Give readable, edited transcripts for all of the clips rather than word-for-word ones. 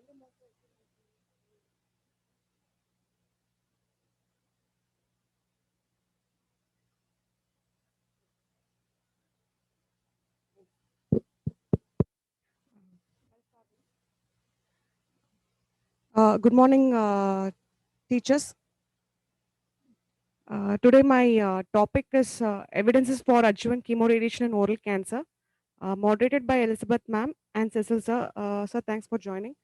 Good morning, teachers. Today my topic is evidences for adjuvant chemoradiation in oral cancer, moderated by Elizabeth ma'am and Cecil sir. Sir, thanks for joining.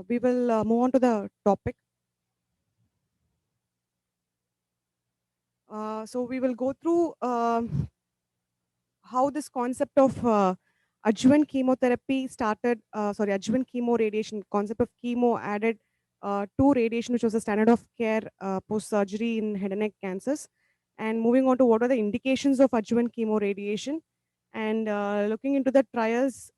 We will move on to the topic. So we will go through how this concept of adjuvant chemotherapy started, adjuvant chemo radiation, concept of chemo added to radiation, which was the standard of care post surgery in head and neck cancers. And moving on to what are the indications of adjuvant chemo radiation, and looking into the trials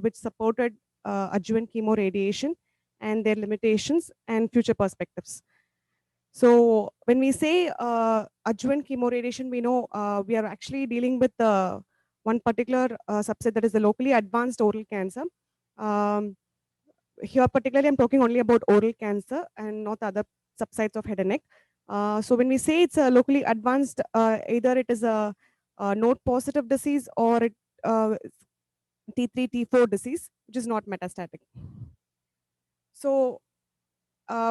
which supported adjuvant chemo radiation and their limitations and future perspectives. So when we say adjuvant chemoradiation, we know we are actually dealing with one particular subset, that is the locally advanced oral cancer. Um, Here particularly I'm talking only about oral cancer and not other subsets of head and neck. So when we say it's a locally advanced, either it is a node positive disease or it T3, T4 disease, which is not metastatic. So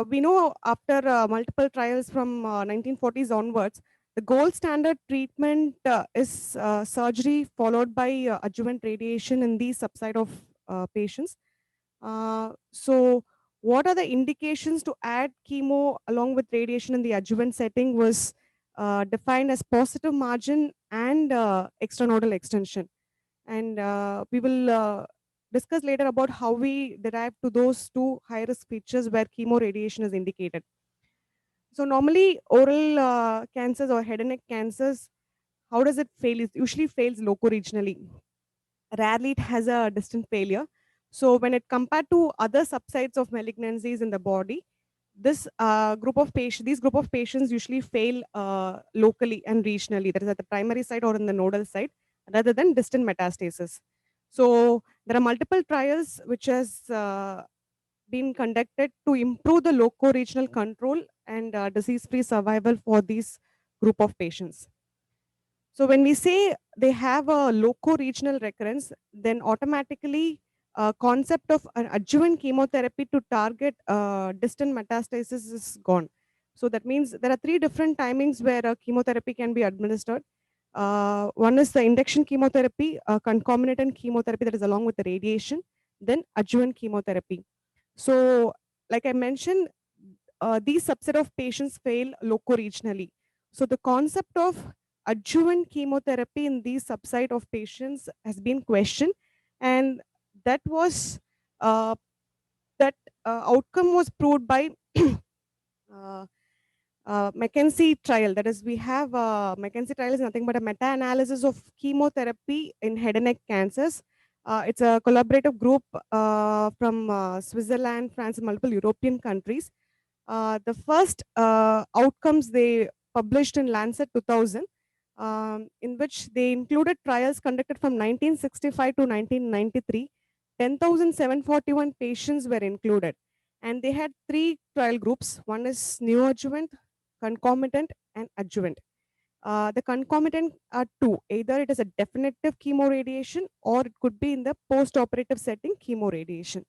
we know after multiple trials from 1940s onwards, the gold standard treatment is surgery followed by adjuvant radiation in these subset of patients. So what are the indications to add chemo along with radiation in the adjuvant setting was defined as positive margin and extranodal extension. And we will discuss later about how we derive to those two high risk features where chemo radiation is indicated. So normally oral cancers or head and neck cancers, how does it fail? It usually fails locoregionally. Rarely it has a distant failure. So when it compared to other subsets of malignancies in the body, these group of patients usually fail locally and regionally, that is at the primary site or in the nodal site, rather than distant metastasis. So there are multiple trials which has been conducted to improve the loco-regional control and disease-free survival for these group of patients. So when we say they have a loco-regional recurrence, then automatically concept of an adjuvant chemotherapy to target distant metastasis is gone. So that means there are three different timings where chemotherapy can be administered. One is the induction chemotherapy, concomitant chemotherapy that is along with the radiation, then adjuvant chemotherapy. So like I mentioned, these subset of patients fail loco-regionally. So the concept of adjuvant chemotherapy in these subset of patients has been questioned, and that was uh, that outcome was proved by uh, McKenzie trial. That is, we have McKenzie trial is nothing but a meta-analysis of chemotherapy in head and neck cancers. It's a collaborative group from Switzerland, France, and multiple European countries. The first outcomes they published in Lancet 2000, in which they included trials conducted from 1965 to 1993. 10,741 patients were included, and they had three trial groups. One is neoadjuvant, concomitant, and adjuvant. The concomitant are two: either it is a definitive chemoradiation or it could be in the post-operative setting chemoradiation.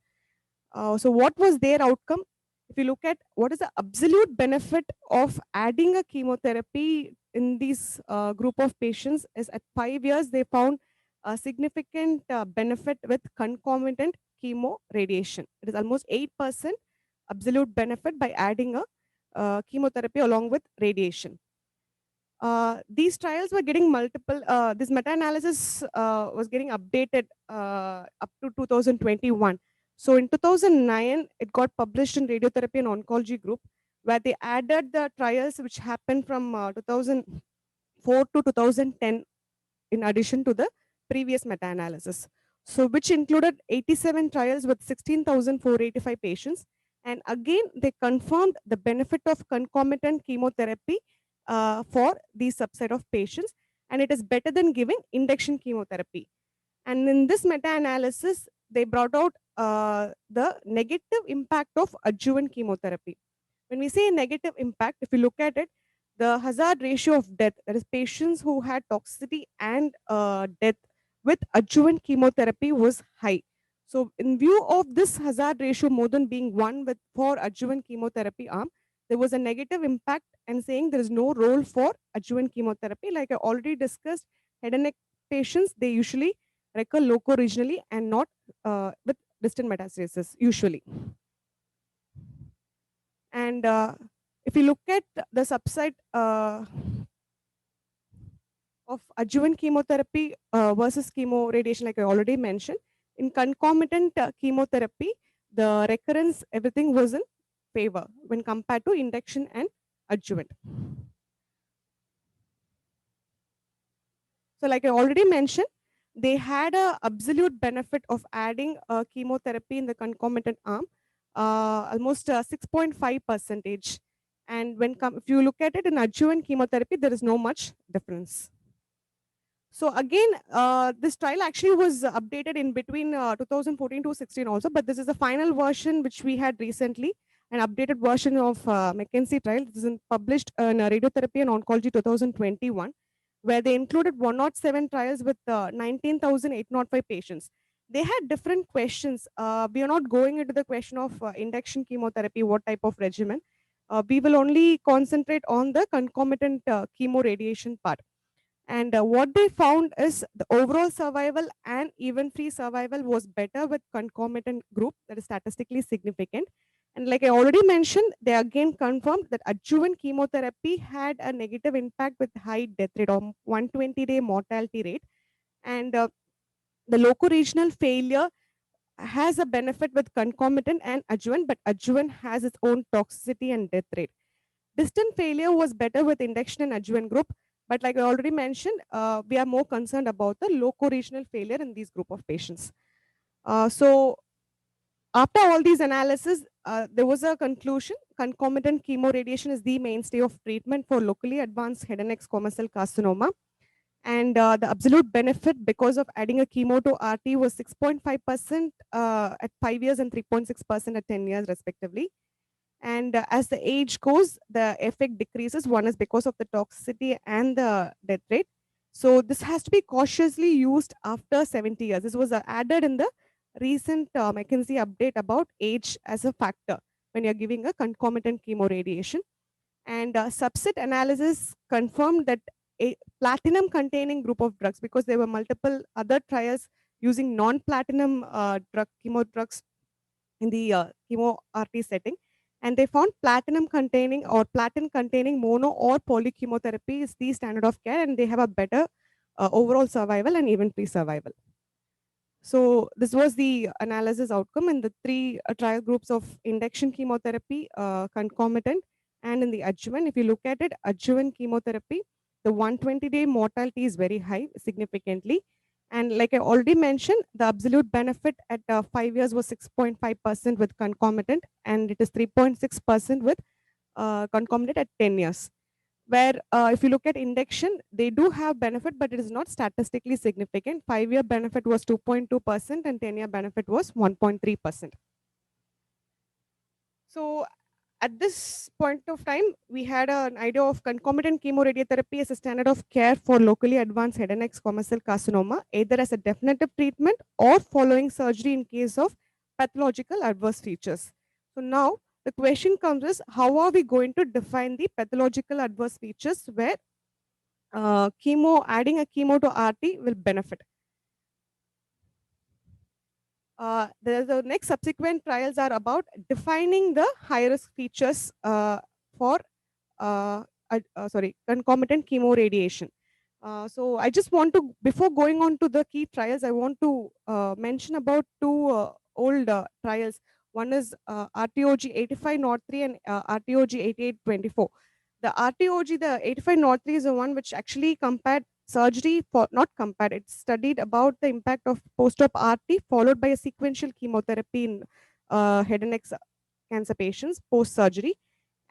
So what was their outcome? If you look at what is the absolute benefit of adding a chemotherapy in these group of patients, is at 5 years they found a significant benefit with concomitant chemo radiation. It is almost 8% absolute benefit by adding a chemotherapy along with radiation. These trials were getting multiple, this meta-analysis was getting updated up to 2021. So in 2009, it got published in Radiotherapy and Oncology Group, where they added the trials which happened from 2004 to 2010, in addition to the previous meta-analysis. So which included 87 trials with 16,485 patients. And again, they confirmed the benefit of concomitant chemotherapy for these subset of patients, and it is better than giving induction chemotherapy. And in this meta-analysis, they brought out the negative impact of adjuvant chemotherapy. When we say negative impact, if you look at it, the hazard ratio of death, that is, patients who had toxicity and death with adjuvant chemotherapy was high. So, in view of this hazard ratio more than being one with for adjuvant chemotherapy arm, there was a negative impact and saying there is no role for adjuvant chemotherapy. Like I already discussed, head and neck patients they usually recur loco-regionally and not with distant metastasis usually. And if you look at the subset of adjuvant chemotherapy versus chemo radiation, like I already mentioned, in concomitant chemotherapy, the recurrence, everything was in favor when compared to induction and adjuvant. So, like I already mentioned, they had a absolute benefit of adding chemotherapy in the concomitant arm, almost 6.5 percentage. And if you look at it in adjuvant chemotherapy, there is no much difference. So again, this trial actually was updated in between 2014 to 16 also, but this is the final version which we had recently, an updated version of McKinsey trial. This is published in Radiotherapy and Oncology 2021, where they included 107 trials with 19,805 patients. They had different questions. We are not going into the question of induction chemotherapy, what type of regimen. We will only concentrate on the concomitant chemo radiation part. And what they found is the overall survival and event free survival was better with concomitant group, that is statistically significant. And like I already mentioned, they again confirmed that adjuvant chemotherapy had a negative impact with high death rate or 120-day mortality rate. And the loco-regional failure has a benefit with concomitant and adjuvant, but adjuvant has its own toxicity and death rate. Distant failure was better with induction and adjuvant group, but like I already mentioned, we are more concerned about the loco-regional failure in these group of patients. So after all these analysis, there was a conclusion. Concomitant chemoradiation is the mainstay of treatment for locally advanced head and neck squamous cell carcinoma. And the absolute benefit because of adding a chemo to RT was 6.5% at 5 years and 3.6% at 10 years respectively. And as the age goes, the effect decreases. One is because of the toxicity and the death rate. So this has to be cautiously used after 70 years. This was added in the recent McKinsey update about age as a factor when you're giving a concomitant chemoradiation. And subset analysis confirmed that a platinum containing group of drugs, because there were multiple other trials using non-platinum chemo drugs in the chemo RT setting, and they found platinum containing or platin containing mono or polychemotherapy is the standard of care, and they have a better overall survival and even free survival. So this was the analysis outcome in the three trial groups of induction chemotherapy, concomitant, and in the adjuvant. If you look at it, adjuvant chemotherapy, the 120-day mortality is very high, significantly. And like I already mentioned, the absolute benefit at 5 years was 6.5% with concomitant, and it is 3.6% with concomitant at 10 years. Where if you look at induction, they do have benefit, but it is not statistically significant. 5-year benefit was 2.2% and 10-year benefit was 1.3%. So at this point of time, we had an idea of concomitant chemoradiotherapy as a standard of care for locally advanced head and neck squamous cell carcinoma, either as a definitive treatment or following surgery in case of pathological adverse features. So now the question comes is, how are we going to define the pathological adverse features where adding a chemo to RT will benefit? The next subsequent trials are about defining the high risk features for concomitant chemoradiation. So I just want to, before going on to the key trials, I want to mention about two old trials. One is RTOG 8503 and RTOG 8824. The RTOG, the 8503 is the one which actually compared surgery for, not compared, it studied about the impact of post-op RT followed by a sequential chemotherapy in head and neck cancer patients post-surgery.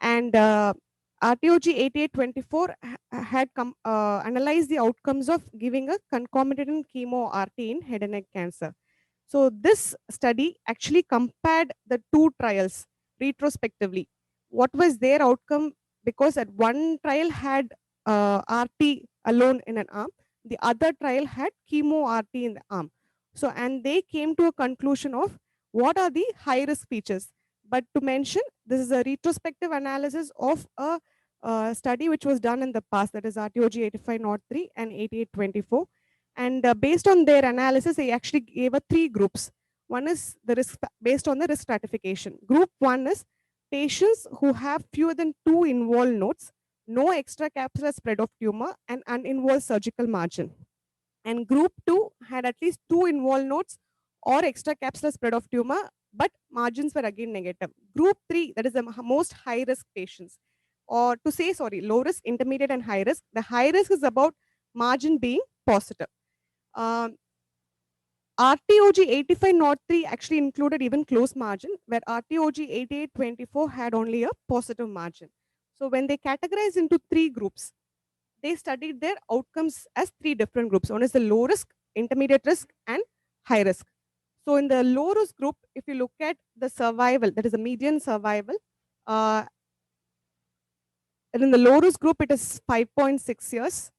And RTOG 8824 had analyzed the outcomes of giving a concomitant chemo RT in head and neck cancer. So this study actually compared the two trials retrospectively. What was their outcome? Because at one trial had RT alone in an arm, the other trial had chemo RT in the arm. So, and they came to a conclusion of what are the high risk features. But to mention, this is a retrospective analysis of a study which was done in the past, that is RTOG 8503 and 8824. And based on their analysis, they actually gave a three groups. One is the risk based on the risk stratification. Group one is patients who have fewer than 2 involved nodes, no extracapsular spread of tumor, and uninvolved surgical margin. And group two had at least 2 involved nodes or extracapsular spread of tumor, but margins were again negative. Group three, that is the most high risk patients, or to say, sorry, low risk, intermediate, and high risk. The high risk is about margin being positive. Um, RTOG 8503 actually included even close margin, where RTOG 8824 had only a positive margin. So when they categorized into three groups, they studied their outcomes as three different groups. One is the low risk, intermediate risk, and high risk. So in the low risk group, if you look at the survival, that is the median survival, uh, and in the low risk group, it is 5.6 years.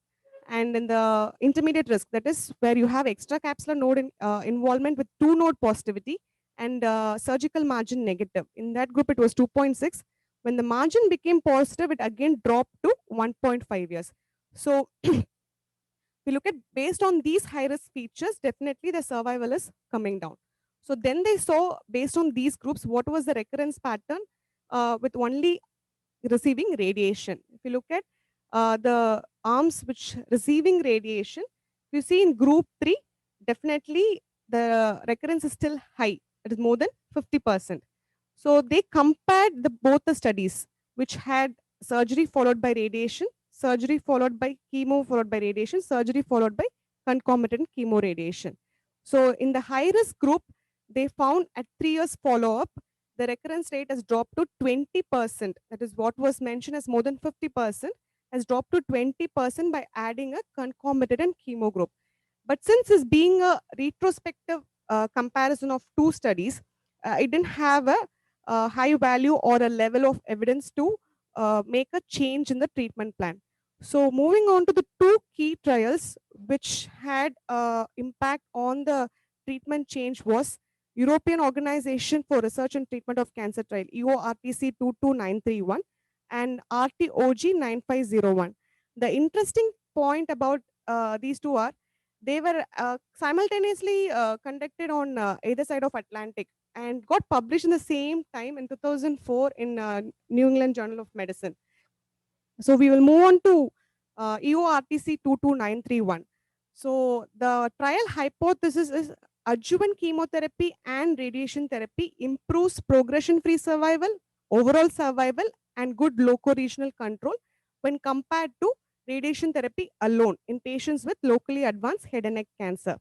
And in the intermediate risk, that is where you have extracapsular node involvement with two node positivity and surgical margin negative. In that group, it was 2.6. When the margin became positive, it again dropped to 1.5 years. So we look at based on these high risk features, definitely the survival is coming down. So then they saw based on these groups, what was the recurrence pattern with only receiving radiation. If you look at the arms which receiving radiation, you see in group 3, definitely the recurrence is still high. It is more than 50%. So they compared both the studies, which had surgery followed by radiation, surgery followed by chemo followed by radiation, surgery followed by concomitant chemo radiation. So in the high risk group, they found at 3 years follow up, the recurrence rate has dropped to 20%. That is what was mentioned as more than 50%, has dropped to 20% by adding a concomitant chemo group. But since it's being a retrospective comparison of two studies, it didn't have a high value or a level of evidence to make a change in the treatment plan. So moving on to the two key trials which had impact on the treatment change was European Organization for Research and Treatment of Cancer trial, EORTC 22931 and RTOG 9501. The interesting point about these two are they were simultaneously conducted on either side of Atlantic and got published in the same time in 2004 in New England Journal of Medicine. So we will move on to EORTC 22931. So the trial hypothesis is adjuvant chemotherapy and radiation therapy improves progression-free survival, overall survival, and good loco-regional control when compared to radiation therapy alone in patients with locally advanced head and neck cancer.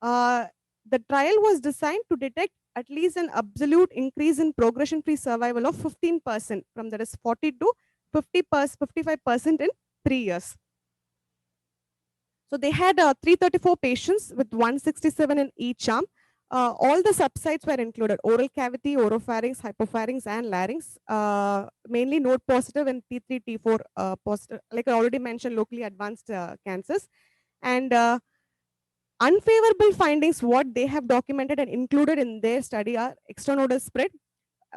Uh, the trial was designed to detect at least an absolute increase in progression-free survival of 15% from that is 40 to 55% in 3 years. So they had 334 patients with 167 in each arm. All the subsites were included: oral cavity, oropharynx, hypopharynx, and larynx. Mainly node positive and T3, T4 positive, like I already mentioned, locally advanced cancers. And unfavorable findings, what they have documented and included in their study are extranodal spread,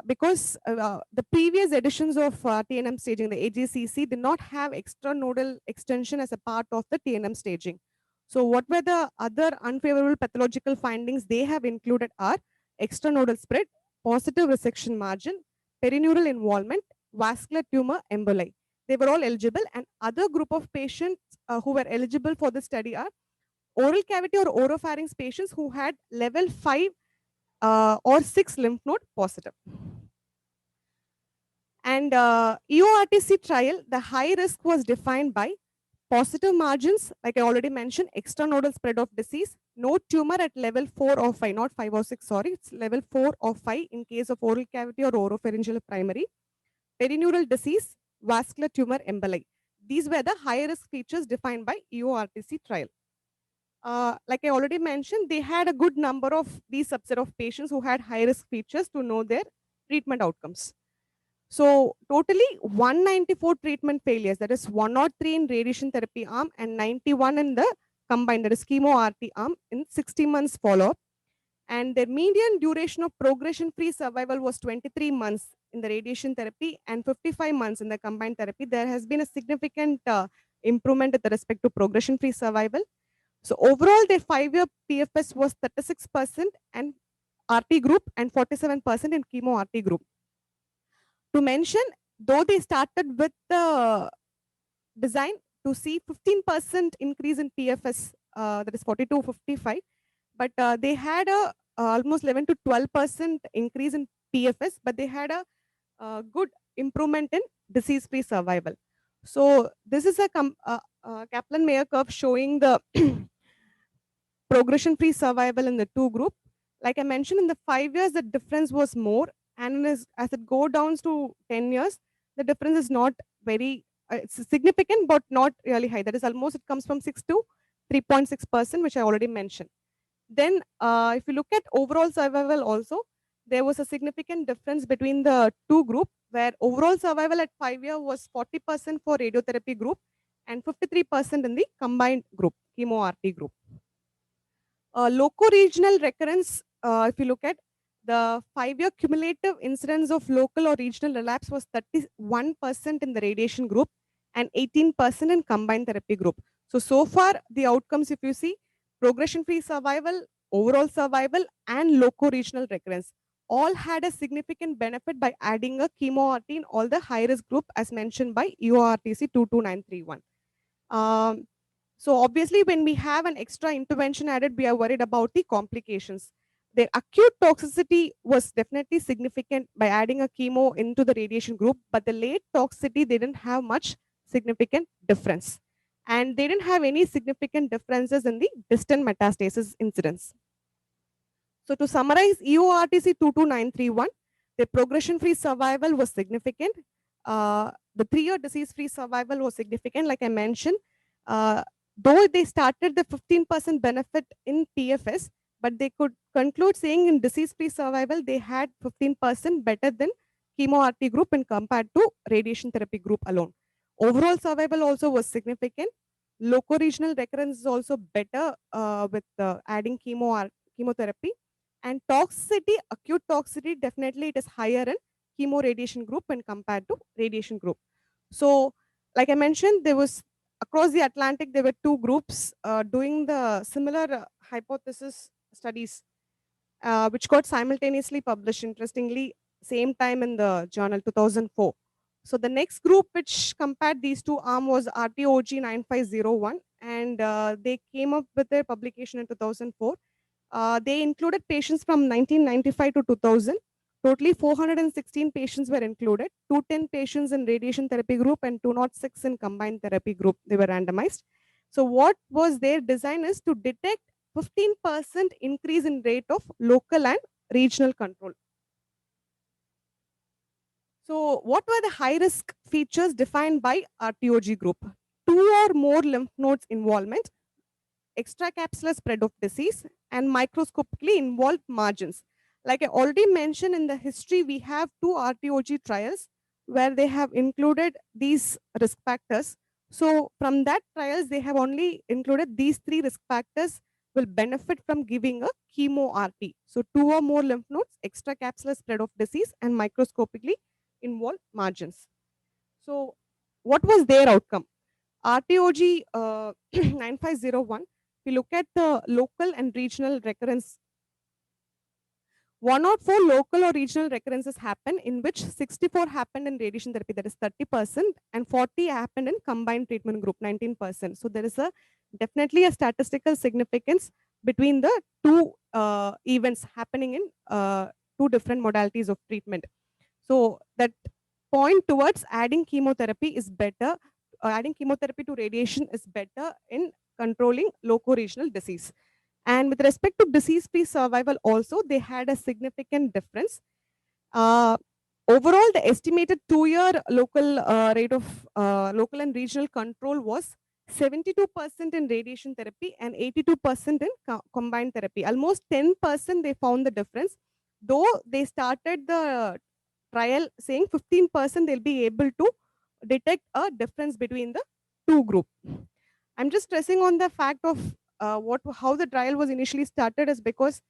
because the previous editions of TNM staging, the AGCC, did not have extranodal extension as a part of the TNM staging. So what were the other unfavorable pathological findings they have included are extranodal spread, positive resection margin, perineural involvement, vascular tumor emboli. They were all eligible, and other group of patients who were eligible for the study are oral cavity or oropharynx patients who had level 5 or 6 lymph node positive. And EORTC trial, the high risk was defined by positive margins, like I already mentioned, extranodal spread of disease, no tumor at level 4 or 5, not 5 or 6, sorry, it's level 4 or 5 in case of oral cavity or oropharyngeal primary, perineural disease, vascular tumor emboli. These were the high risk features defined by EORTC trial. like I already mentioned, they had a good number of these subset of patients who had high risk features to know their treatment outcomes. So totally 194 treatment failures, that is 103 in radiation therapy arm and 91 in the combined, that is chemo RT arm in 60 months follow-up. And their median duration of progression-free survival was 23 months in the radiation therapy and 55 months in the combined therapy. There has been a significant improvement with respect to progression-free survival. So overall, their 5-year PFS was 36% and RT group and 47% in chemo RT group. To mention, though they started with the design to see 15% increase in PFS, that is 42-55, but they had a almost 11 to 12% increase in PFS, but they had a good improvement in disease-free survival. So this is a Kaplan-Meier curve showing the progression-free survival in the two group. Like I mentioned, in the 5 years, the difference was more, and as it go down to 10 years, the difference is not very, it's significant, but not really high. That is almost, it comes from 6 to 3.6%, which I already mentioned. Then, if you look at overall survival also, there was a significant difference between the two group, where overall survival at 5 years was 40% for radiotherapy group and 53% in the combined group, chemo RT group. Loco-regional recurrence, if you look at the 5-year cumulative incidence of local or regional relapse was 31% in the radiation group and 18% in combined therapy group. So far the outcomes, if you see, progression-free survival, overall survival, and loco-regional recurrence all had a significant benefit by adding a chemo RT in all the high-risk group as mentioned by EORTC 22931. So obviously, when we have an extra intervention added, we are worried about the complications. The acute toxicity was definitely significant by adding a chemo into the radiation group, but the late toxicity, they didn't have much significant difference. And they didn't have any significant differences in the distant metastasis incidence. So to summarize, EORTC 22931, the progression-free survival was significant. The 3-year disease-free survival was significant, like I mentioned. Though they started the 15% benefit in PFS, but they could conclude saying in disease-free survival, they had 15% better than chemo RT group and compared to radiation therapy group alone. Overall survival also was significant. Loco-regional recurrence is also better with adding chemotherapy. And toxicity, acute toxicity, definitely it is higher in chemo radiation group when compared to radiation group. So, like I mentioned, there was across the Atlantic, there were two groups doing the similar hypothesis studies, which got simultaneously published, interestingly, same time in the journal 2004. So the next group which compared these two arms was RTOG 9501, and they came up with their publication in 2004. They included patients from 1995 to 2000. Totally 416 patients were included, 210 patients in radiation therapy group and 206 in combined therapy group. They were randomized. So what was their design is to detect 15% increase in rate of local and regional control. So what were the high risk features defined by RTOG group? 2 or more lymph nodes involvement, extracapsular spread of disease, and microscopically involved margins. Like I already mentioned in the history, we have two RTOG trials where they have included these risk factors. So from that trials, they have only included these 3 risk factors will benefit from giving a chemo RT. So 2 or more lymph nodes, extracapsular spread of disease, and microscopically involved margins. So what was their outcome? RTOG 9501, we look at the local and regional recurrence. 104 local or regional recurrences happen, in which 64 happened in radiation therapy, that is 30%, and 40 happened in combined treatment group, 19%. So there is a definitely a statistical significance between the two events happening in two different modalities of treatment. So that point towards adding chemotherapy is better, adding chemotherapy to radiation is better in controlling loco-regional disease. And with respect to disease-free survival also, they had a significant difference. Overall, the estimated 2-year local rate of local and regional control was 72% in radiation therapy and 82% in combined therapy. Almost 10% they found the difference. Though they started the trial saying 15% they'll be able to detect a difference between the two group. I'm just stressing on the fact of how the trial was initially started is because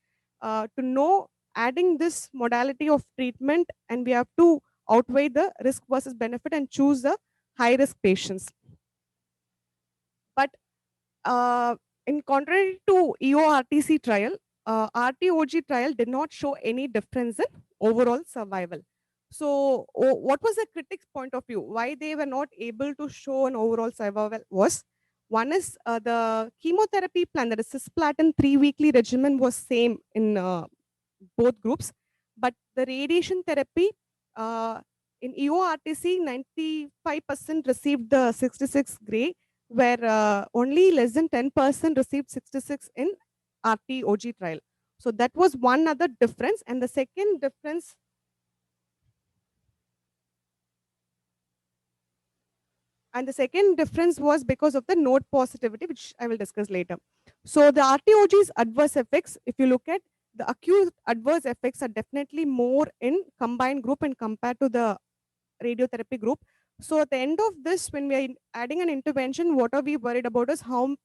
to know adding this modality of treatment, and we have to outweigh the risk versus benefit and choose the high risk patients. But in contrary to EORTC trial, RTOG trial did not show any difference in overall survival. So, what was the critics' point of view? Why they were not able to show an overall survival was one is the chemotherapy plan, that is cisplatin 3 weekly regimen was same in both groups, but the radiation therapy uh, in EORTC 95% received the 66 gray, where only less than 10% received 66 in RTOG trial. So that was one other difference. And the second difference was because of the node positivity, which I will discuss later. So the RTOG's adverse effects, if you look at the acute adverse effects, are definitely more in combined group and compared to the radiotherapy group. So at the end of this, when we are adding an intervention, what are we worried about is what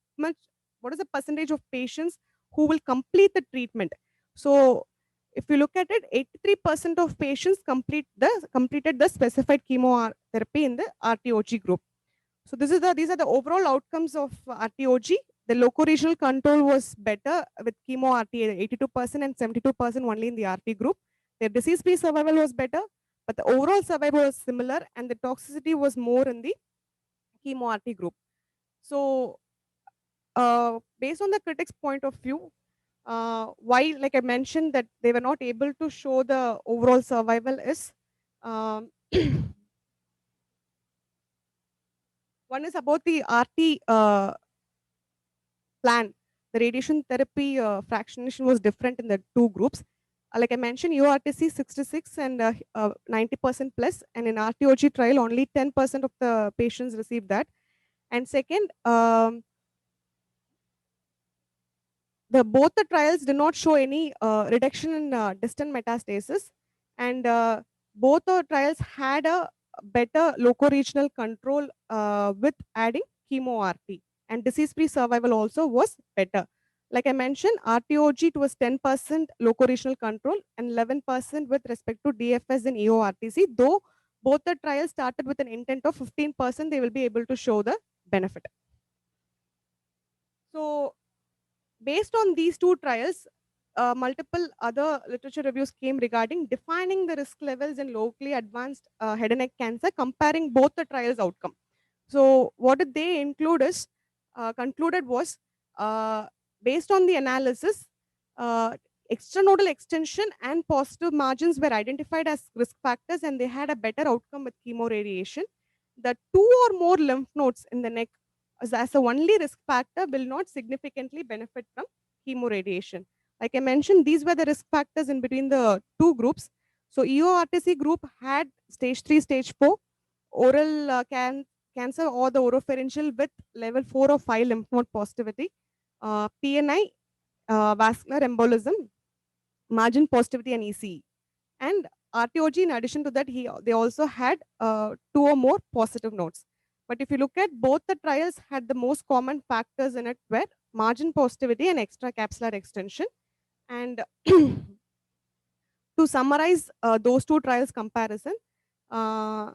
is the percentage of patients who will complete the treatment. So if you look at it, 83% of patients completed the specified chemotherapy in the RTOG group. So these are the overall outcomes of RTOG. The loco-regional control was better with chemo RT 82% and 72% only in the RT group. Their disease-free survival was better, but the overall survival was similar, and the toxicity was more in the chemo RT group. So, based on the critics' point of view, why, like I mentioned, that they were not able to show the overall survival is um, one is about the RT plan. The radiation therapy fractionation was different in the two groups. Like I mentioned, URTC 66 and 90% plus, and in RTOG trial, only 10% of the patients received that. And second, both the trials did not show any reduction in distant metastasis, and both the trials had a better loco-regional control with adding chemo RT, and disease-free survival also was better. Like I mentioned, RTOG was 10% loco-regional control and 11% with respect to DFS and EORTC. Though both the trials started with an intent of 15%, they will be able to show the benefit. So based on these two trials, multiple other literature reviews came regarding defining the risk levels in locally advanced head and neck cancer, comparing both the trials' outcome. So, what did they include is concluded was uh, based on the analysis, uh, extranodal extension and positive margins were identified as risk factors, and they had a better outcome with chemoradiation. The two or more lymph nodes in the neck as a only risk factor will not significantly benefit from chemoradiation. Like I mentioned, these were the risk factors in between the two groups. So EORTC group had stage 3, stage 4, oral cancer or the oropharyngeal with level 4 or 5 lymph node positivity, PNI, vascular embolism, margin positivity, and ECE. And RTOG, in addition to that, they also had two or more positive nodes. But if you look at both the trials, had the most common factors in it were margin positivity and extracapsular extension. And to summarize those two trials comparison, uh,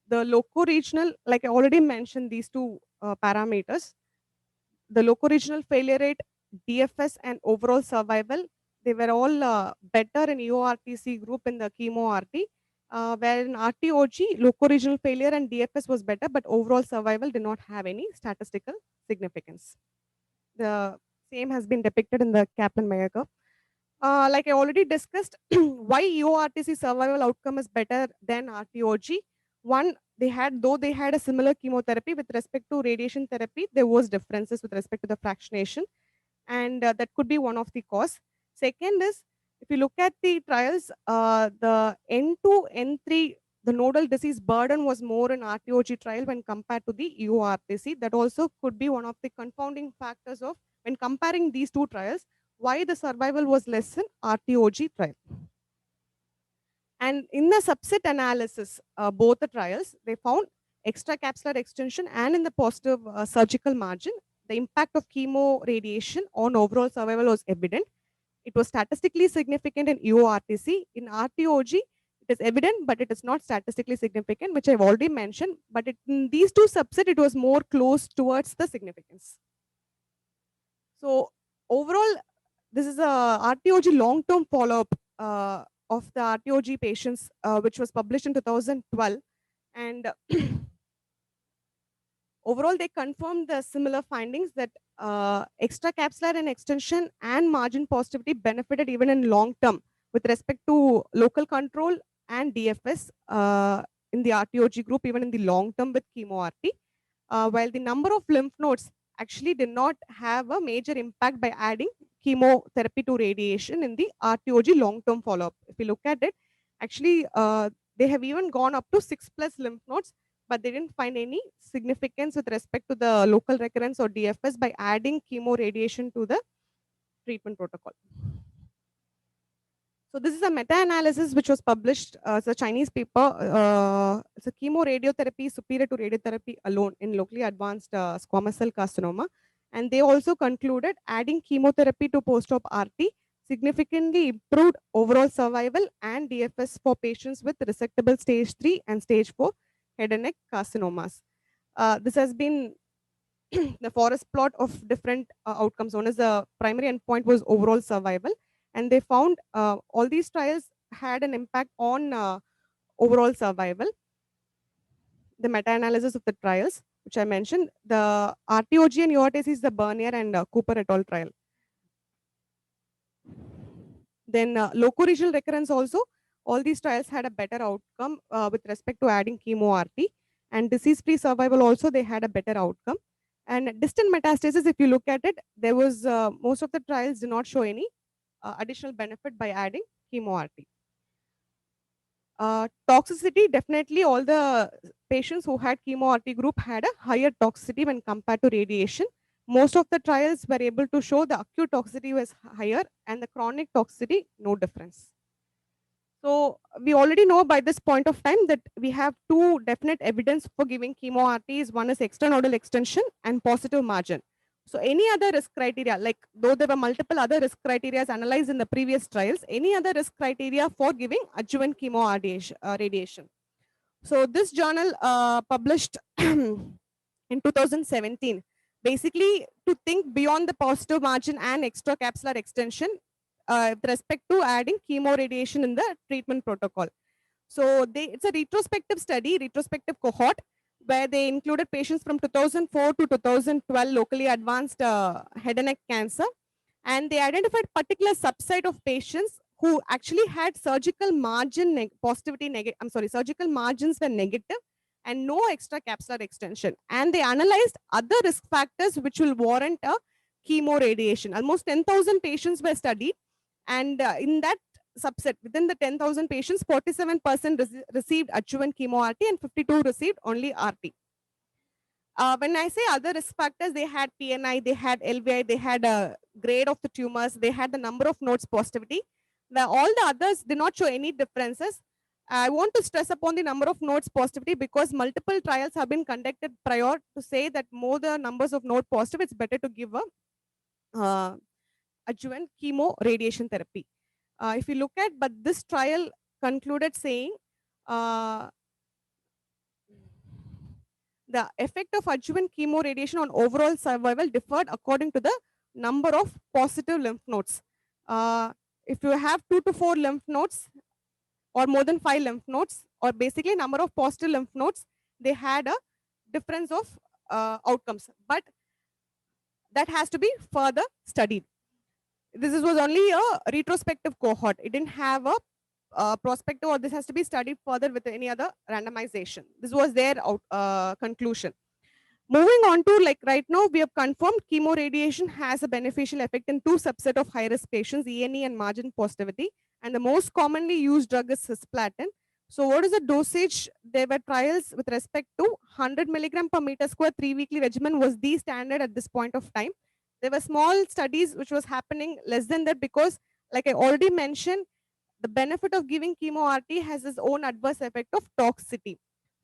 the loco-regional, like I already mentioned, these two parameters, the loco-regional failure rate, DFS, and overall survival, they were all better in EORTC group in the chemo RT, where in RTOG, loco-regional failure and DFS was better, but overall survival did not have any statistical significance. The same has been depicted in the Kaplan-Meier curve. Like I already discussed, why EORTC survival outcome is better than RTOG. One, though they had a similar chemotherapy with respect to radiation therapy, there was differences with respect to the fractionation, and that could be one of the cause. Second is, if you look at the trials, the N2, N3 the nodal disease burden was more in RTOG trial when compared to the EORTC. That also could be one of the confounding factors of when comparing these two trials, why the survival was less in RTOG trial. And in the subset analysis, both the trials, they found extracapsular extension and in the positive surgical margin, the impact of chemo radiation on overall survival was evident. It was statistically significant in EORTC. In RTOG, it is evident, but it is not statistically significant, which I've already mentioned. But in these two subset, it was more close towards the significance. So overall, this is a RTOG long-term follow-up of the RTOG patients, which was published in 2012. And overall, they confirmed the similar findings that extracapsular and extension and margin positivity benefited even in long term with respect to local control and DFS in the RTOG group, even in the long term with chemo RT. While the number of lymph nodes actually did not have a major impact by adding chemotherapy to radiation in the RTOG long-term follow-up. If you look at it, actually, they have even gone up to 6+ lymph nodes, but they didn't find any significance with respect to the local recurrence or DFS by adding chemo radiation to the treatment protocol. So this is a meta-analysis which was published as a Chinese paper. It's a chemoradiotherapy superior to radiotherapy alone in locally advanced squamous cell carcinoma. And they also concluded adding chemotherapy to post-op RT significantly improved overall survival and DFS for patients with resectable stage 3 and stage 4 head and neck carcinomas. This has been the forest plot of different outcomes. One is the primary endpoint was overall survival, and they found all these trials had an impact on overall survival. The meta-analysis of the trials, which I mentioned, the RTOG and URTC is the Bernier and Cooper et al. Trial. Then locoregional recurrence also, all these trials had a better outcome with respect to adding chemo RT, and disease-free survival also they had a better outcome. And distant metastasis, if you look at it, there was most of the trials did not show any additional benefit by adding chemo RT. Toxicity, definitely all the patients who had chemo RT group had a higher toxicity when compared to radiation. Most of the trials were able to show the acute toxicity was higher and the chronic toxicity, no difference. So we already know by this point of time that we have two definite evidence for giving chemo RTs. One is extranodal extension and positive margin. So any other risk criteria, like though there were multiple other risk criteria analyzed in the previous trials, any other risk criteria for giving adjuvant chemo radiation. So this journal published in 2017, basically to think beyond the positive margin and extracapsular extension with respect to adding chemo radiation in the treatment protocol. So it's a retrospective study, retrospective cohort, where they included patients from 2004 to 2012 locally advanced head and neck cancer. And they identified particular subset of patients who actually had surgical margin surgical margins were negative and no extracapsular extension. And they analyzed other risk factors which will warrant a chemo radiation. Almost 10,000 patients were studied. And in that subset, within the 10,000 patients, 47% received adjuvant chemo RT and 52 received only RT. When I say other risk factors, they had PNI, they had LVI, they had a grade of the tumors, they had the number of nodes positivity. All the others did not show any differences. I want to stress upon the number of nodes positivity because multiple trials have been conducted prior to say that more the numbers of node positive, it's better to give a adjuvant chemo radiation therapy. If you look at, but this trial concluded saying the effect of adjuvant chemo radiation on overall survival differed according to the number of positive lymph nodes. If you have 2 to 4 lymph nodes or more than 5 lymph nodes, or basically number of positive lymph nodes, they had a difference of outcomes. But that has to be further studied. This was only a retrospective cohort. It didn't have a prospective, or this has to be studied further with any other randomization. This was their conclusion. Moving on to, like, right now, we have confirmed chemoradiation has a beneficial effect in 2 subset of high-risk patients, ENE and margin positivity. And the most commonly used drug is cisplatin. So what is the dosage? There were trials with respect to 100 milligram per meter square 3-weekly regimen was the standard at this point of time. There were small studies which was happening less than that because, like I already mentioned, the benefit of giving chemo RT has its own adverse effect of toxicity.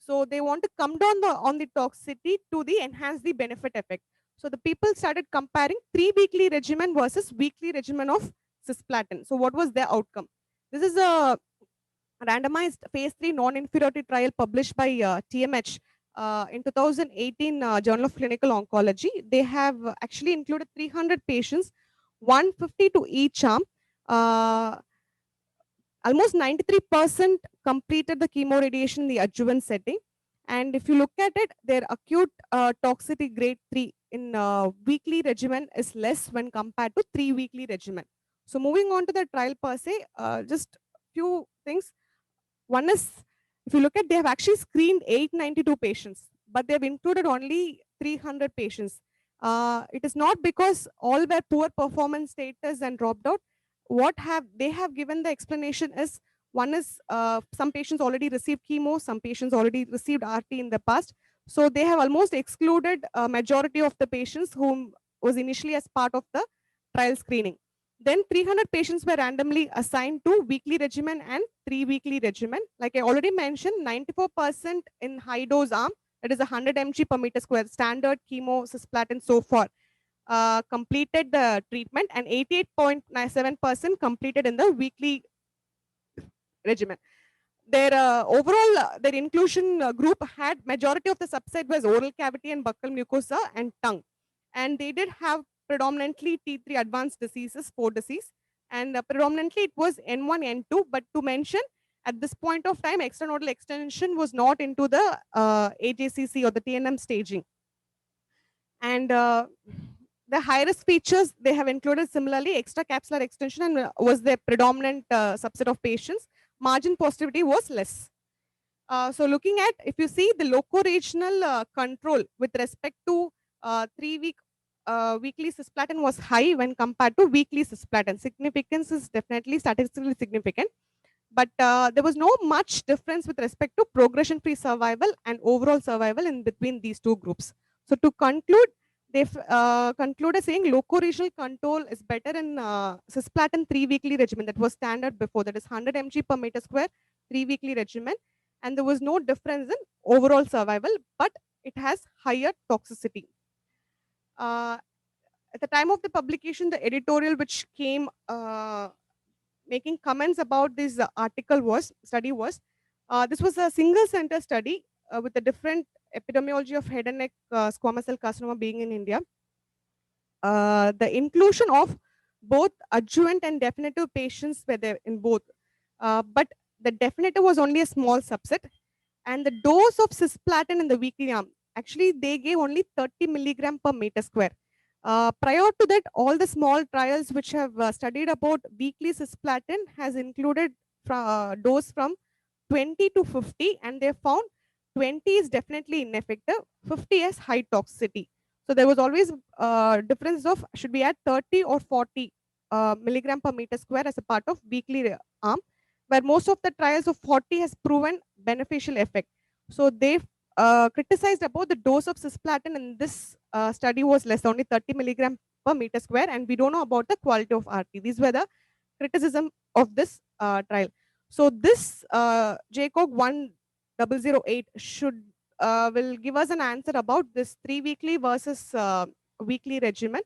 So they want to come down on the toxicity to the enhance the benefit effect. So the people started comparing 3-weekly regimen versus weekly regimen of cisplatin. So what was their outcome? This is a randomized phase 3 non-inferiority trial published by TMH in 2018 Journal of Clinical Oncology. They have actually included 300 patients, 150 to each arm. Almost 93% completed the chemoradiation in the adjuvant setting. And if you look at it, their acute toxicity grade 3 in weekly regimen is less when compared to 3-weekly regimen. So moving on to the trial per se, just few things. One is, if you look at, they have actually screened 892 patients, but they have included only 300 patients. It is not because all were poor performance status and dropped out. What have they have given the explanation is, one is some patients already received chemo, some patients already received RT in the past. So they have almost excluded a majority of the patients whom was initially as part of the trial screening. Then 300 patients were randomly assigned to weekly regimen and 3-weekly regimen. Like I already mentioned, 94% in high dose arm, that is 100 mg per meter square, standard chemo cisplatin so far, completed the treatment, and 88.97% completed in the weekly regimen. Their overall, their inclusion group had majority of the subset was oral cavity and buccal mucosa and tongue. And they did have predominantly T3 advanced diseases, 4 disease. And predominantly it was N1, N2. But to mention, at this point of time, extranodal extension was not into the AJCC or the TNM staging. And the high-risk features, they have included similarly extracapsular extension and was the predominant subset of patients. Margin positivity was less. So looking at, if you see the loco-regional control with respect to 3-week weekly cisplatin was high when compared to weekly cisplatin. Significance is definitely statistically significant, but there was no much difference with respect to progression-free survival and overall survival in between these two groups. So to conclude, they've concluded saying loco-regional control is better in cisplatin 3-weekly regimen that was standard before, that is 100 mg per meter square 3-weekly regimen, and there was no difference in overall survival, but it has higher toxicity. At the time of the publication, the editorial which came making comments about this study was, this was a single center study with a different epidemiology of head and neck squamous cell carcinoma being in India. The inclusion of both adjuvant and definitive patients were there in both, but the definitive was only a small subset, and the dose of cisplatin in the weekly arm, actually they gave only 30 milligram per meter square. Prior to that, all the small trials which have studied about weekly cisplatin has included dose from 20 to 50, and they found 20 is definitely ineffective, 50 has high toxicity. So there was always a difference of should be at 30 or 40 milligram per meter square as a part of weekly arm, where most of the trials of 40 has proven beneficial effect. So they criticized about the dose of cisplatin in this study was less, only 30 milligram per meter square, and we don't know about the quality of RT. These were the criticism of this trial. So this JCOG 1008 should will give us an answer about this 3-weekly versus weekly regimen.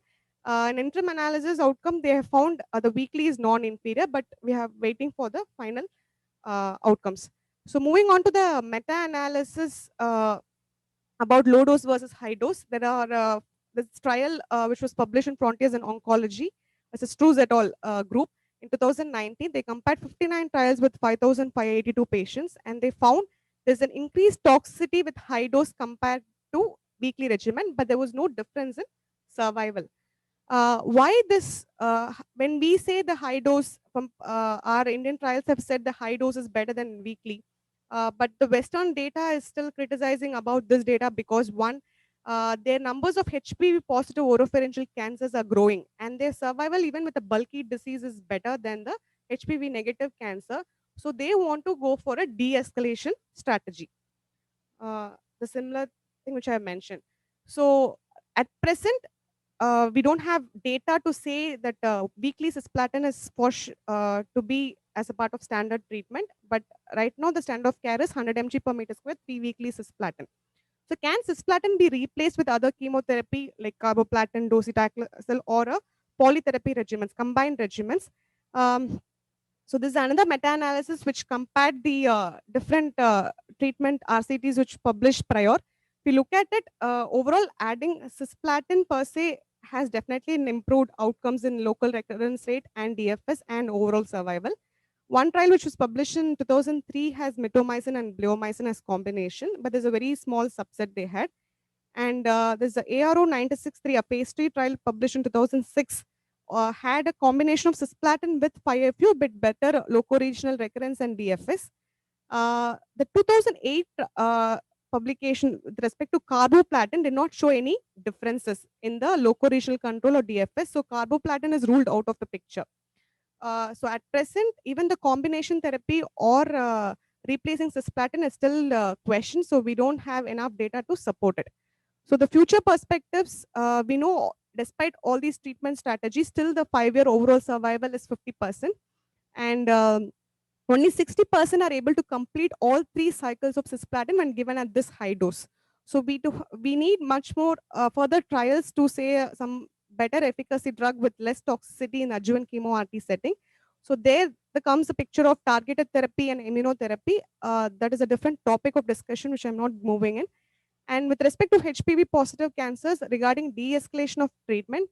An interim analysis outcome, they have found the weekly is non-inferior, but we are waiting for the final outcomes. So moving on to the meta-analysis about low dose versus high dose, there are this trial which was published in Frontiers in Oncology. It's a Struz et al. Group. In 2019, they compared 59 trials with 5,582 patients, and they found there's an increased toxicity with high dose compared to weekly regimen, but there was no difference in survival. Why this? When we say the high dose, from our Indian trials have said the high dose is better than weekly, but the Western data is still criticizing about this data because one, their numbers of HPV positive oropharyngeal cancers are growing, and their survival even with a bulky disease is better than the HPV negative cancer, So they want to go for a de-escalation strategy. The similar thing which I have mentioned. So at present, we don't have data to say that weekly cisplatin is to be as a part of standard treatment. But right now, the standard of care is 100 mg per meter square, 3 weekly cisplatin. So can cisplatin be replaced with other chemotherapy like carboplatin, docetaxel, or a polytherapy regimens, combined regimens? Um, so this is another meta-analysis which compared the different treatment RCTs which published prior. If you look at it, overall adding cisplatin per se has definitely improved outcomes in local recurrence rate and DFS and overall survival. One trial which was published in 2003 has mitomycin and bleomycin as combination, but there's a very small subset they had. And there's the ARO 963, a phase 3 trial published in 2006, had a combination of cisplatin with 5FU, bit better loco-regional recurrence and DFS. The 2008 publication with respect to carboplatin did not show any differences in the loco-regional control or DFS. So carboplatin is ruled out of the picture. So at present, even the combination therapy or replacing cisplatin is still questioned. So we don't have enough data to support it. So the future perspectives, we know despite all these treatment strategies, still the 5-year overall survival is 50%. And only 60% are able to complete all 3 cycles of cisplatin when given at this high dose. So we need much more further trials to say some better efficacy drug with less toxicity in adjuvant chemo RT setting. So there comes a picture of targeted therapy and immunotherapy. That is a different topic of discussion, which I'm not moving in. And with respect to HPV positive cancers, regarding de-escalation of treatment,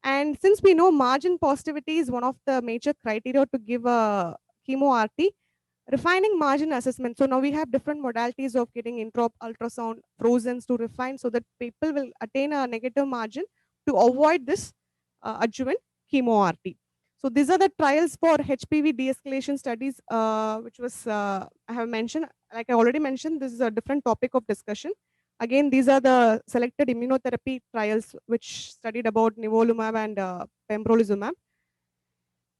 and since we know margin positivity is one of the major criteria to give a chemo RT, refining margin assessment. So now we have different modalities of getting introp, ultrasound, frozen to refine so that people will attain a negative margin to avoid this adjuvant chemo RT. So these are the trials for HPV de-escalation studies, which was I have mentioned. Like I already mentioned, this is a different topic of discussion. Again, these are the selected immunotherapy trials which studied about nivolumab and pembrolizumab.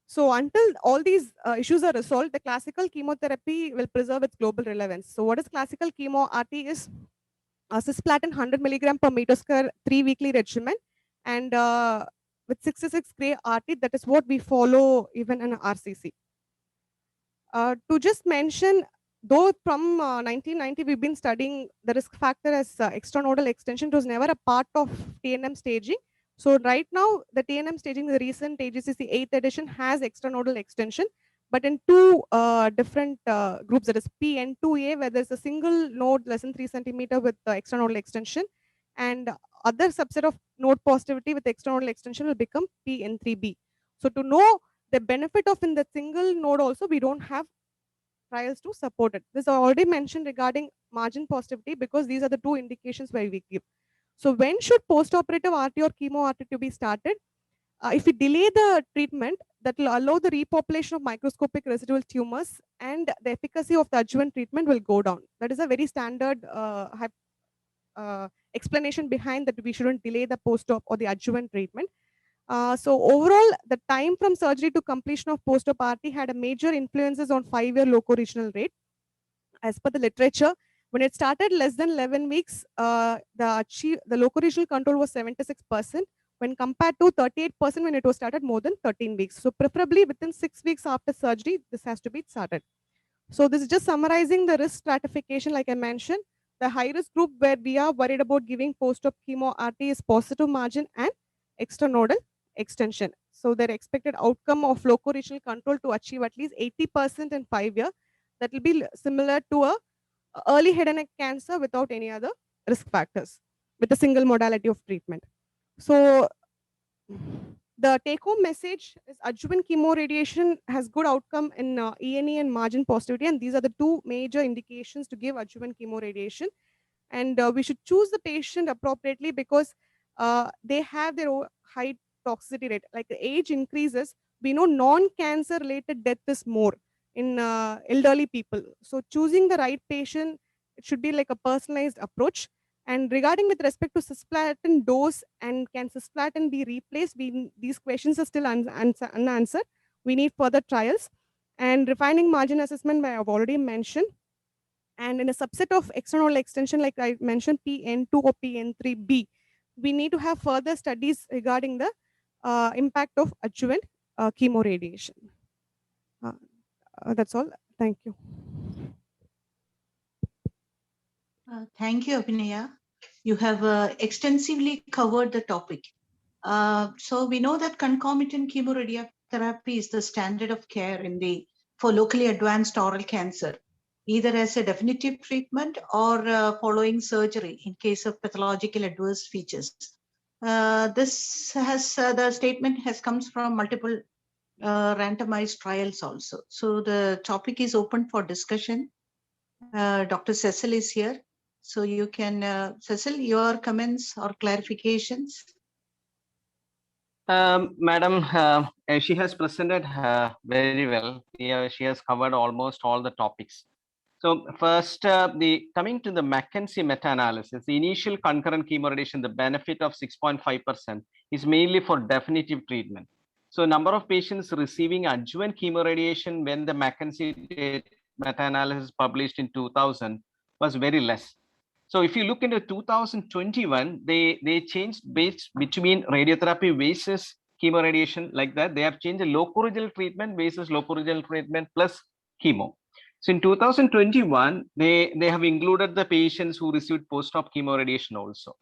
So until all these issues are resolved, the classical chemotherapy will preserve its global relevance. So what is classical chemo RT is cisplatin 100 milligram per meter square 3 weekly regimen, and with 66 gray RT, that is what we follow even in RCC. To just mention, though from 1990 we've been studying the risk factor as extranodal extension, it was never a part of TNM staging. So right now, the TNM staging, the recent AGCC 8th edition has extranodal extension, but in two different groups, that is PN2A, where there's a single node less than 3 centimeter with extranodal extension, and other subset of node positivity with extranodal extension will become PN3B. So to know the benefit of in the single node also, we don't have trials to support it. This I already mentioned regarding margin positivity because these are the two indications where we give. So when should post-operative RT or chemo RT to be started? If we delay the treatment, that will allow the repopulation of microscopic residual tumors and the efficacy of the adjuvant treatment will go down. That is a very standard explanation behind that we shouldn't delay the post-op or the adjuvant treatment. So overall, the time from surgery to completion of post-op RT had a major influences on 5-year loco-regional rate. As per the literature, when it started less than 11 weeks, the loco-regional control was 76% when compared to 38% when it was started more than 13 weeks. So preferably within 6 weeks after surgery, this has to be started. So this is just summarizing the risk stratification like I mentioned. The high-risk group where we are worried about giving post-op chemo RT is positive margin and extranodal extension. So their expected outcome of loco-regional control to achieve at least 80% in 5 years. That will be similar to a early head and neck cancer without any other risk factors with a single modality of treatment. So the take-home message is adjuvant chemoradiation has good outcome in ENE and margin positivity, and these are the two major indications to give adjuvant chemoradiation. And we should choose the patient appropriately because they have their own high toxicity rate. Like the age increases, we know non-cancer related death is more in elderly people. So choosing the right patient, it should be like a personalized approach. And regarding with respect to cisplatin dose and can cisplatin be replaced, these questions are still unanswered. We need further trials. And refining margin assessment, I have already mentioned. And in a subset of external extension, like I mentioned, PN2 or PN3B, we need to have further studies regarding the impact of adjuvant chemoradiation. That's all. Thank you. Thank you, Abhinaya. You have extensively covered the topic. So we know that concomitant chemoradiotherapy is the standard of care for locally advanced oral cancer, either as a definitive treatment or following surgery in case of pathological adverse features. The statement has comes from multiple randomized trials also. So the topic is open for discussion. Dr. Cecil is here. So you can, Cecil, your comments or clarifications? Madam, she has presented very well. She has covered almost all the topics. So first, coming to the McKenzie meta-analysis, the initial concurrent chemoradiation, the benefit of 6.5% is mainly for definitive treatment. So number of patients receiving adjuvant chemoradiation when the McKenzie meta-analysis published in 2000 was very less. So if you look into 2021, they changed between radiotherapy versus chemoradiation like that. They have changed the locoregional treatment versus locoregional treatment plus chemo. So in 2021, they have included the patients who received post-op chemoradiation also.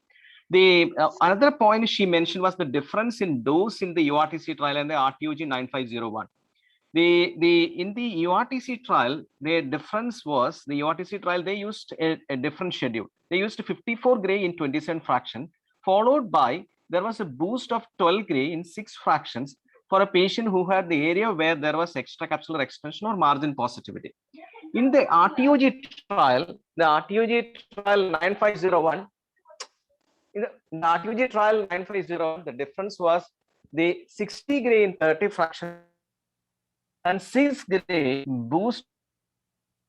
The another point she mentioned was the difference in dose in the URTC trial and the RTOG 9501. In the URTC trial, the difference was the URTC trial, they used a different schedule. They used 54 gray in 27 fraction, followed by there was a boost of 12 gray in 6 fractions for a patient who had the area where there was extracapsular extension or margin positivity. In the RTOG trial, the RTOG trial 9501, in the RTOG trial 9501, the difference was the 60 gray in 30 fraction and 6 gray boost.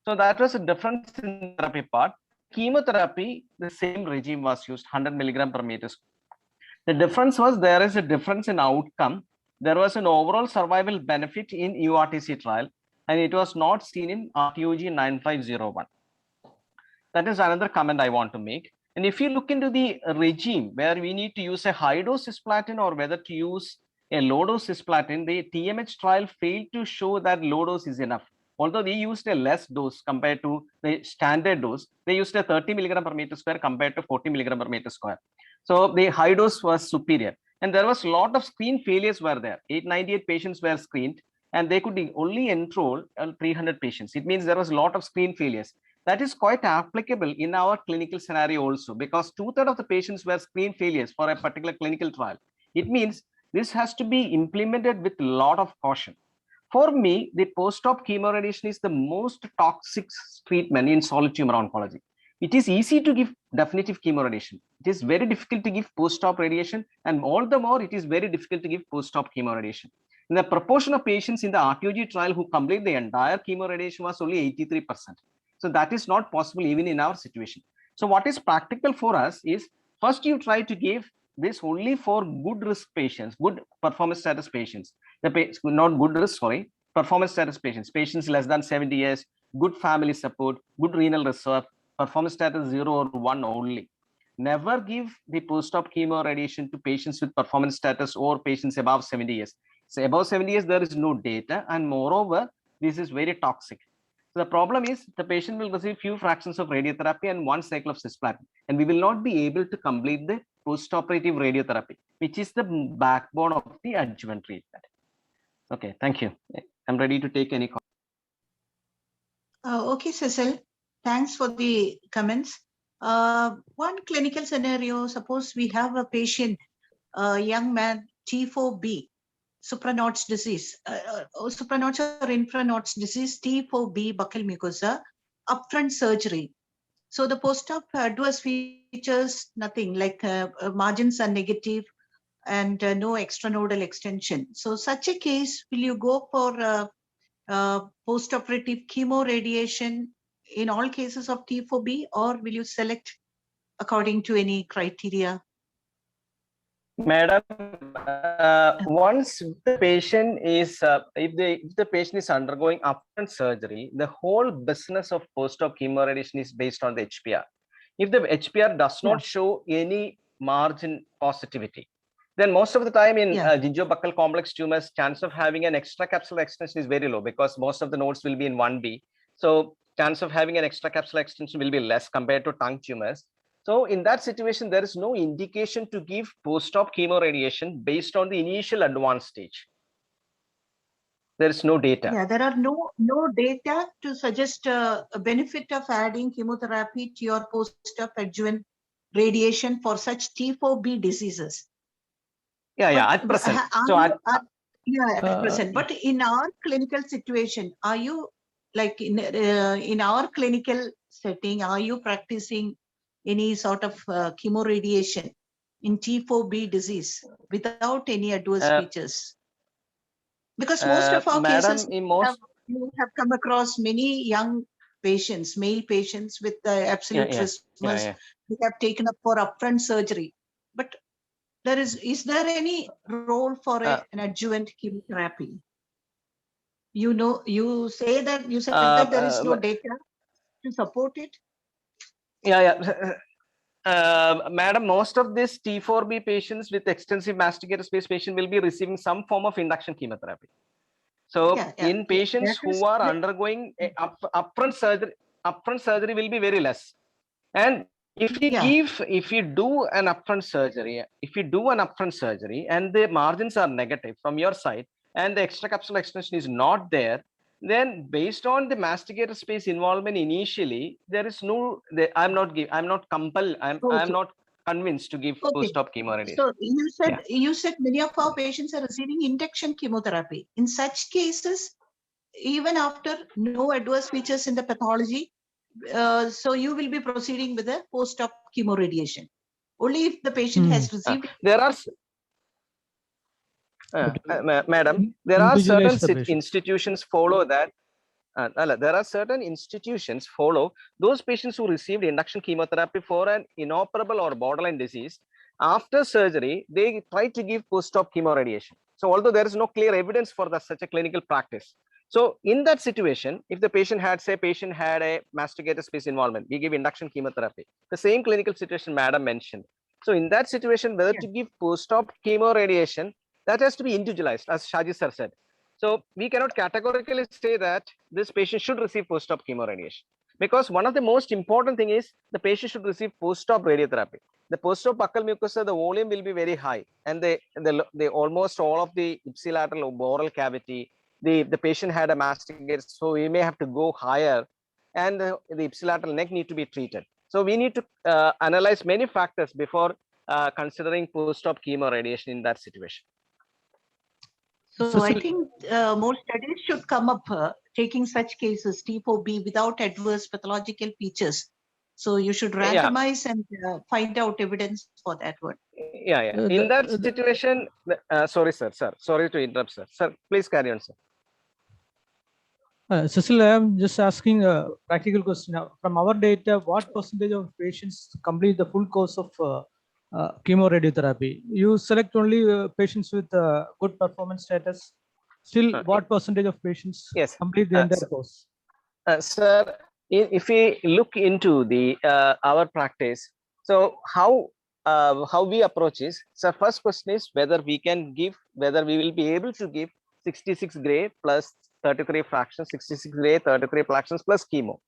So that was a difference in the therapy part. Chemotherapy, the same regime was used, 100 milligram per meter square. The difference was there is a difference in outcome. There was an overall survival benefit in URTC trial, and it was not seen in RTOG 9501. That is another comment I want to make. And if you look into the regime where we need to use a high dose cisplatin or whether to use a low dose cisplatin, the TMH trial failed to show that low dose is enough. Although they used a less dose compared to the standard dose, they used a 30 milligram per meter square compared to 40 milligram per meter square. So the high dose was superior. And there was a lot of screen failures were there. 898 patients were screened and they could only enroll 300 patients. It means there was a lot of screen failures. That is quite applicable in our clinical scenario also, because 2/3 of the patients were screen failures for a particular clinical trial. It means this has to be implemented with a lot of caution. For me, the post-op chemoradiation is the most toxic treatment in solid tumor oncology. It is easy to give definitive chemoradiation. It is very difficult to give post-op radiation, and all the more it is very difficult to give post-op chemoradiation. And the proportion of patients in the RTOG trial who complete the entire chemoradiation was only 83%. So that is not possible even in our situation. So what is practical for us is, first you try to give this only for good risk patients, good performance status patients, not good risk, sorry, performance status patients, patients less than 70 years, good family support, good renal reserve, performance status 0 or 1 only. Never give the post-op chemo radiation to patients with performance status or patients above 70 years. So above 70 years, there is no data, and moreover, this is very toxic. So the problem is the patient will receive few fractions of radiotherapy and 1 cycle of cisplatin, and we will not be able to complete the post-operative radiotherapy, which is the backbone of the adjuvant treatment. Okay, thank you. I'm ready to take any comments. Okay, Cecil, thanks for the comments. One clinical scenario, suppose we have a patient, a young man, T4B, supranodes disease, supranodes or infranodes disease, T4B buccal mucosa, upfront surgery. So the post-op adverse features, nothing, like margins are negative and no extranodal extension. So such a case, will you go for post-operative chemoradiation in all cases of T4B, or will you select according to any criteria? Madam, once the patient is, if the patient is undergoing upfront surgery, the whole business of post-op chemoradiation is based on the HPR. If the HPR does not show any margin positivity, then most of the time in gingivobuccal complex tumors, chance of having an extracapsular extension is very low because most of the nodes will be in 1B. So chance of having an extracapsular extension will be less compared to tongue tumors. So in that situation, there is no indication to give post-op chemoradiation based on the initial advanced stage. There is no data. Yeah, there are no data to suggest a benefit of adding chemotherapy to your post-op adjuvant radiation for such T4B diseases. At present. At present. But in our clinical situation, are you like in our clinical setting, are you practicing any sort of chemoradiation in T4B disease without any adverse features? Because most of our cases, you have come across many young patients, male patients with absolute trismus who have taken up for upfront surgery. But is there any role for an adjuvant chemotherapy? You said that there is no data to support it. Madam, most of these T4B patients with extensive masticator space patient will be receiving some form of induction chemotherapy. So in patients who are undergoing upfront surgery will be very less. And if you do an upfront surgery, and the margins are negative from your side and the extracapsular extension is not there, then based on the masticator space involvement initially, there is no, I'm not convinced to give post-op chemoradiation. So you said many of our patients are receiving induction chemotherapy. In such cases, even after no adverse features in the pathology, so you will be proceeding with a post-op chemoradiation. Only if the patient has received. There are, madam, there are certain institutions follow that. There are certain institutions follow those patients who received induction chemotherapy for an inoperable or borderline disease. After surgery, they try to give post-op chemoradiation. So although there is no clear evidence for such a clinical practice. So in that situation, if the patient had a masticator space involvement, we give induction chemotherapy. The same clinical situation madam mentioned. So in that situation, whether to give post-op chemoradiation, that has to be individualized, as Shaji sir said. So we cannot categorically say that this patient should receive post-op chemoradiation, because one of the most important thing is the patient should receive post-op radiotherapy. The post-op buccal mucosa, the volume will be very high, and the almost all of the ipsilateral oral cavity, the patient had a masticator, so we may have to go higher, and the ipsilateral neck need to be treated. So we need to analyze many factors before considering post-op chemoradiation in that situation. So I think more studies should come up taking such cases, T4B, without adverse pathological features. So you should randomize and find out evidence for that one. In that situation, sorry, sir. Sorry to interrupt, sir. Sir, please carry on, sir. Cecil, I am just asking a practical question. From our data, what percentage of patients complete the full course of chemoradiotherapy? You select only patients with good performance status. Still, what percentage of patients complete the entire course? Sir, if we look into the our practice, so how we approach is, so first question is whether we will be able to give 66 gray plus 33 fractions, 66 gray, 33 fractions plus chemo.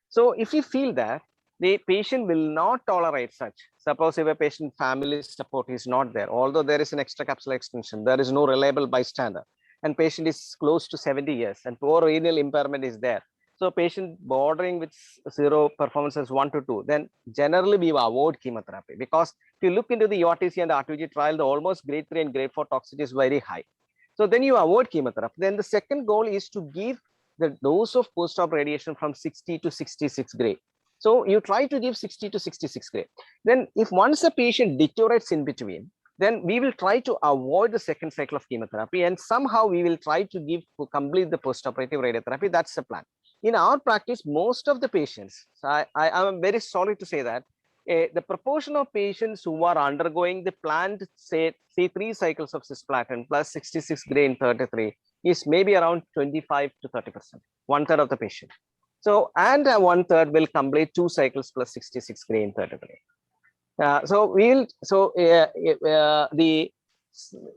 So if you feel that the patient will not tolerate such, suppose if a patient family support is not there, although there is an extracapsular extension, there is no reliable bystander, and patient is close to 70 years and poor renal impairment is there. So patient bordering with zero performances 1 to 2, then generally we avoid chemotherapy, because if you look into the EORTC and the RTG trial, the almost grade 3 and grade 4 toxicity is very high. So then you avoid chemotherapy. Then the second goal is to give the dose of post-op radiation from 60 to 66 gray. So you try to give 60 to 66 gray. Then if once a patient deteriorates in between, then we will try to avoid the second cycle of chemotherapy, and somehow we will try to complete the post-operative radiotherapy. That's the plan. In our practice, most of the patients, I am very sorry to say that the proportion of patients who are undergoing the planned, say 3 cycles of cisplatin plus 66 grain 33 is maybe around 25 to 30%, 1/3 of the patient. So, and 1/3 will complete 2 cycles plus 66 grain 33.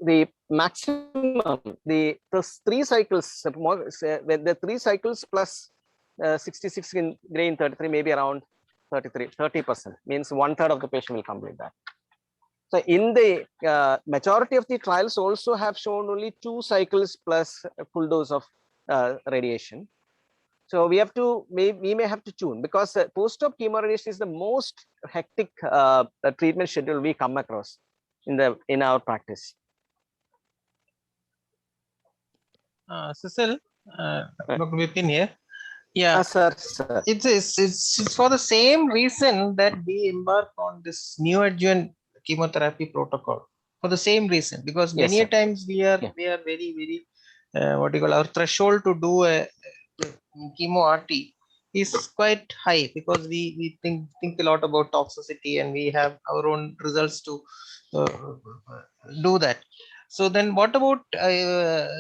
The maximum, the 3 cycles, the 3 cycles plus 66 grain 33 maybe around 30%, means 1/3 of the patient will complete that. So in the majority of the trials also have shown only 2 cycles plus a full dose of radiation. So we have to, we may have to tune, because post-op chemoradiation is the most hectic treatment schedule we come across in our practice. Cecil, Dr. Vipin here. Yeah, sir. It's for the same reason that we embark on this neoadjuvant chemotherapy protocol, for the same reason, because many a times we are very what do you call, our threshold to do a chemo RT is quite high, because we think a lot about toxicity, and we have our own results to do that. So then what about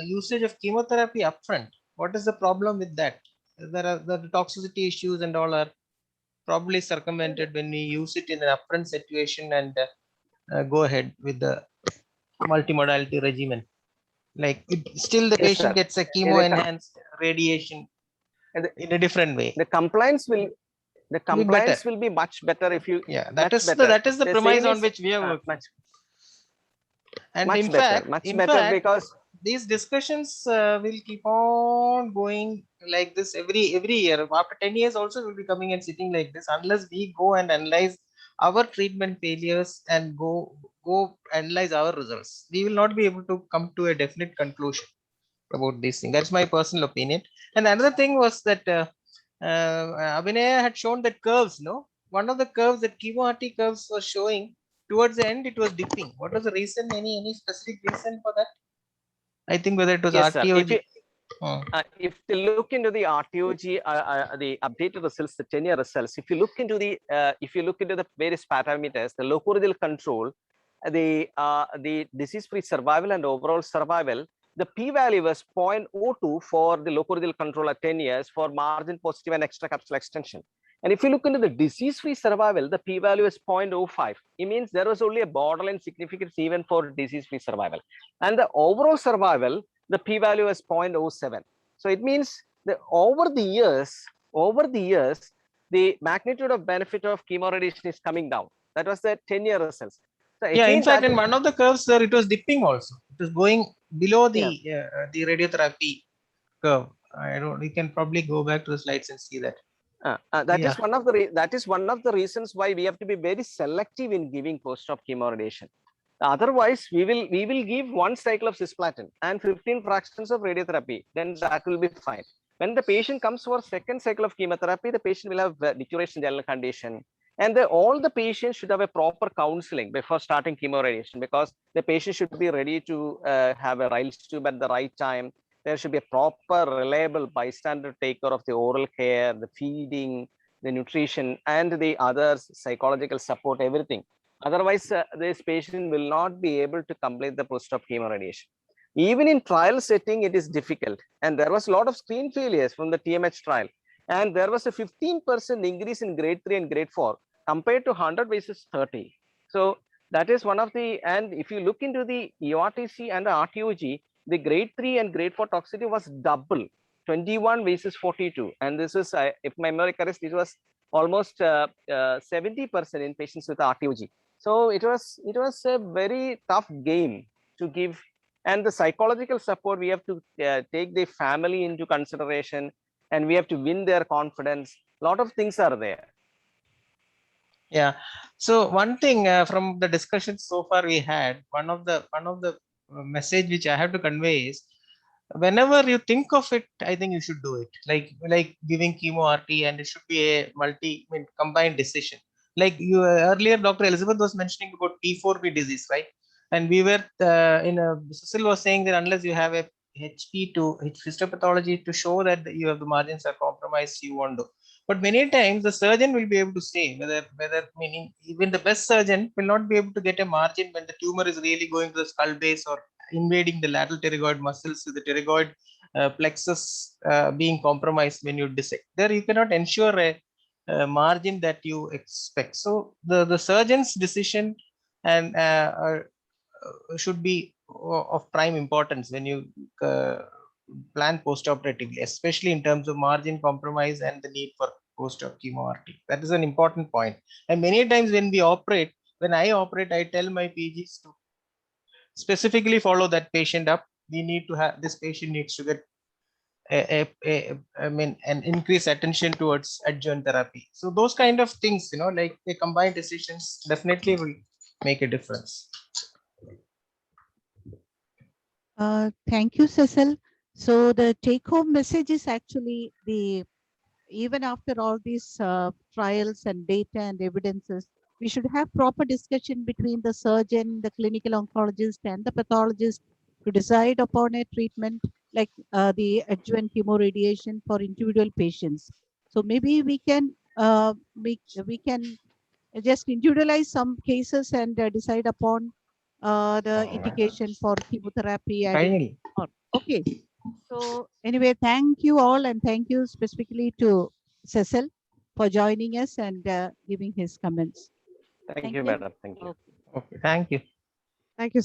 usage of chemotherapy upfront? What is the problem with that? There are the toxicity issues and all are probably circumvented when we use it in an upfront situation and go ahead with the multimodality regimen. Like still the patient gets a chemo enhanced radiation in a different way. The compliance will be much better if you. Yeah, that is the premise on which we have worked. And much in better, fact, because these discussions will keep on going like this every year. After 10 years also we'll be coming and sitting like this, unless we go and analyze our treatment failures and go analyze our results. We will not be able to come to a definite conclusion about this thing. That's my personal opinion. And another thing was that Abhinay had shown that curves, no? One of the curves, that chemo RT curves, was showing towards the end it was dipping. What was the reason? Any specific reason for that? I think whether it was RTOG. If you look into the RTOG, the updated results, the 10-year results, if you look into the various parameters, the locoregional control, the disease-free survival and overall survival, the p-value was 0.02 for the locoregional control at 10 years for margin positive and extracapsular extension. And if you look into the disease-free survival, the p-value is 0.05. It means there was only a borderline significance even for disease-free survival. And the overall survival, the p-value is 0.07. So it means that over the years, the magnitude of benefit of chemoradiation is coming down. That was the 10-year results. So yeah, in fact, in one of the curves, sir, it was dipping also. It was going below the radiotherapy curve. We can probably go back to the slides and see that. That is one of the reasons why we have to be very selective in giving post-op chemoradiation. Otherwise, we will give 1 cycle of cisplatin and 15 fractions of radiotherapy. Then that will be fine. When the patient comes for 2nd cycle of chemotherapy, the patient will have deterioration general condition, and all the patients should have a proper counseling before starting chemoradiation, because the patient should be ready to have a Ryle's tube at the right time. There should be a proper, reliable bystander take care of the oral care, the feeding, the nutrition, and the other psychological support, everything. Otherwise, this patient will not be able to complete the post-op chemoradiation. Even in trial setting, it is difficult. And there was a lot of screen failures from the TMH trial. And there was a 15% increase in grade 3 and grade 4 compared to 100 versus 30. So that is one of the, and if you look into the EORTC and the RTOG, the grade 3 and grade 4 toxicity was double, 21 versus 42. And this is, if my memory corrects, it was almost 70% in patients with RTOG. So it was a very tough game to give. And the psychological support, we have to take the family into consideration, and we have to win their confidence. A lot of things are there. Yeah. So one thing from the discussion so far we had, one of the message which I have to convey is, whenever you think of it, I think you should do it. Like giving chemo RT, and it should be a combined decision. Like you earlier, Dr. Elizabeth was mentioning about P4B disease, right? And we were Cecil was saying that unless you have a HP to histopathology to show that you have the margins are compromised, compromise you want to. But many times the surgeon will be able to say whether meaning even the best surgeon will not be able to get a margin when the tumor is really going to the skull base or invading the lateral pterygoid muscles, with the pterygoid plexus being compromised when you dissect. There you cannot ensure a margin that you expect. So the surgeon's decision and should be of prime importance when you plan post-operatively, especially in terms of margin compromise and the need for post-op chemotherapy. That is an important point. And many times when we operate, when I operate, I tell my PGs to specifically follow that patient up. We need to have, this patient needs to get an increased attention towards adjuvant therapy. So those kind of things, like the combined decisions definitely will make a difference. Thank you, Cecil. So the take-home message is actually even after all these trials and data and evidences, we should have proper discussion between the surgeon, the clinical oncologist, and the pathologist to decide upon a treatment like the adjuvant chemoradiation for individual patients. So maybe we can just individualize some cases and decide upon the indication for chemotherapy. Okay. So anyway, thank you all, and thank you specifically to Cecil for joining us and giving his comments. Thank you, madam. Thank you. Okay. Thank you. Thank you.